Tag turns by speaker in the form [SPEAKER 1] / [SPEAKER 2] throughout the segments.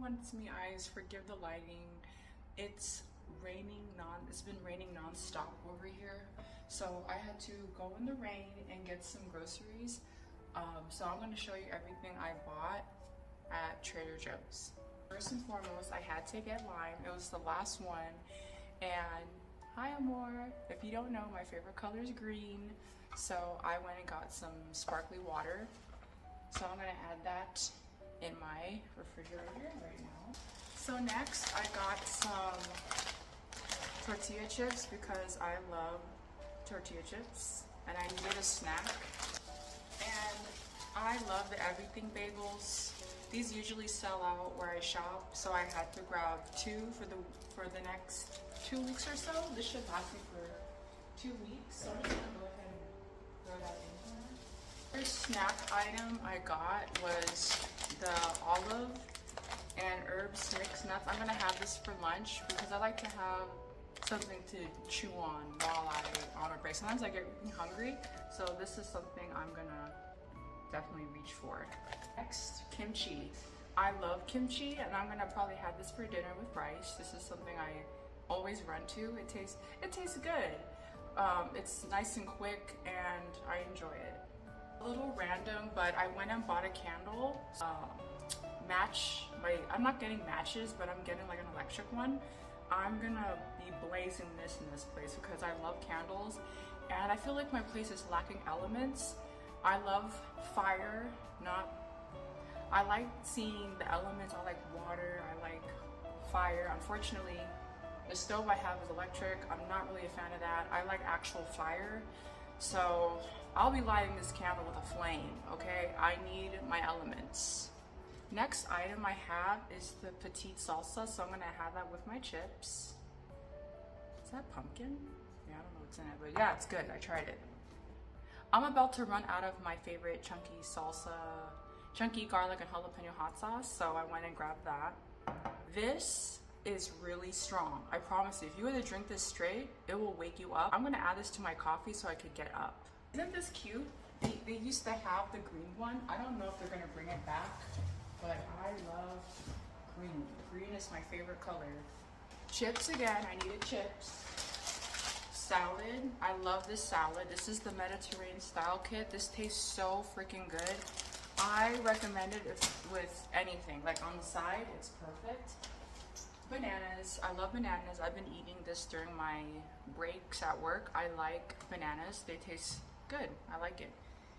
[SPEAKER 1] wants me eyes, forgive the lighting. It's it's been raining non-stop over here. So I had to go in the rain and get some groceries. So I'm gonna show you everything I bought at Trader Joe's. First and foremost, I had to get lime. It was the last one. And hi Amor, if you don't know, my favorite color is green. So I went and got some sparkly water. So I'm gonna add that in my refrigerator right now. So next I got some tortilla chips because I love tortilla chips and I needed a snack. And I love the everything bagels. These usually sell out where I shop, so I had to grab 2 for the next 2 weeks or so. This should last me for 2 weeks, so I'm just gonna go ahead and throw that in here. First snack item I got was the olive and herbs mixed nuts. I'm gonna have this for lunch because I like to have something to chew on while I'm on a break. Sometimes I get hungry, so this is something I'm gonna definitely reach for. Next, kimchi. I love kimchi and I'm gonna probably have this for dinner with rice. This is something I always run to. It tastes good. It's nice and quick and I enjoy it. A little random, but I went and bought a candle. I'm not getting matches, but I'm getting like an electric one. I'm gonna be blazing this in this place because I love candles and I feel like my place is lacking elements. I love fire, I like seeing the elements. I like water, I like fire. Unfortunately, the stove I have is electric. I'm not really a fan of that. I like actual fire. So I'll be lighting this candle with a flame, okay? I need my elements. Next item I have is the petite salsa, so I'm gonna have that with my chips. Is that pumpkin? Yeah, I don't know what's in it, but yeah, it's good. I tried it. I'm about to run out of my favorite chunky salsa, chunky garlic and jalapeno hot sauce, so I went and grabbed that. This is really strong. I promise you, if you were to drink this straight, it will wake you up. I'm gonna add this to my coffee so I could get up. Isn't this cute? They used to have the green one. I don't know if they're gonna bring it back, but I love green. Green is my favorite color. Chips again, I needed chips. Salad, I love this salad. This is the Mediterranean style kit. This tastes so freaking good. I recommend it with anything. Like on the side, it's perfect. Bananas, I love bananas. I've been eating this during my breaks at work. I like bananas, they taste good. I like it.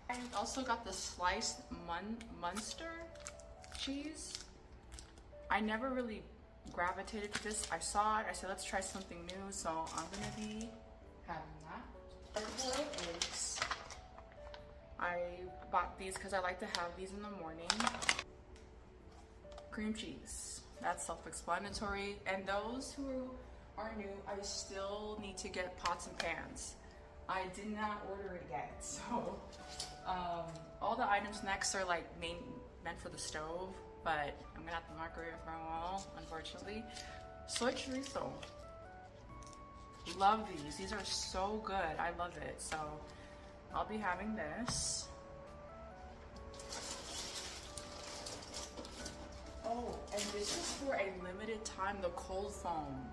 [SPEAKER 1] I also got the sliced Munster cheese. I never really gravitated to this. I saw it, I said let's try something new, so I'm gonna be having that. Hard-boiled eggs. I bought these because I like to have these in the morning. Cream cheese, that's self-explanatory. And those who are new, I still need to get pots and pans. I did not order it yet, so all the items next are like meant for the stove, but I'm gonna have to microwave it for a while, unfortunately. Soy chorizo. Love these. These are so good. I love it. So I'll be having this. Oh, and this is for a limited time, the cold foam.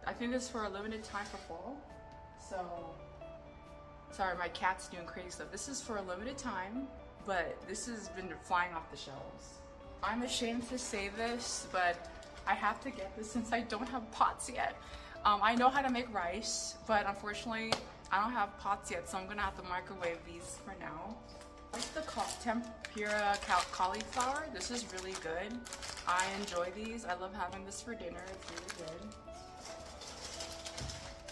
[SPEAKER 1] I think this is for a limited time for fall. So, sorry, my cat's doing crazy stuff. This is for a limited time, but this has been flying off the shelves. I'm ashamed to say this, but I have to get this since I don't have pots yet. I know how to make rice, but unfortunately, I don't have pots yet, so I'm gonna have to microwave these for now. I like the tempura cauliflower. This is really good. I enjoy these. I love having this for dinner. It's really good.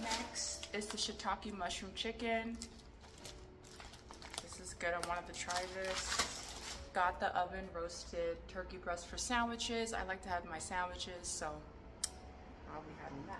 [SPEAKER 1] Next is the shiitake mushroom chicken. This is good. I wanted to try this. Got the oven roasted turkey breast for sandwiches. I like to have my sandwiches, so I'll be having that.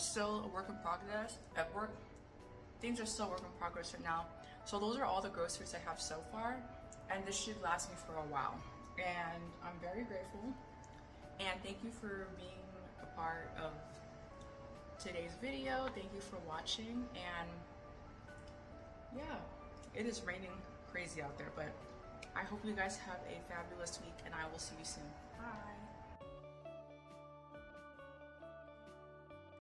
[SPEAKER 1] still a work in progress. At work, things are still a work in progress right now. So those are all the groceries I have so far, and this should last me for a while. And I'm very grateful. And thank you for being a part of today's video. Thank you for watching. And yeah, it is raining crazy out there, but I hope you guys have a fabulous week, and I will see you soon.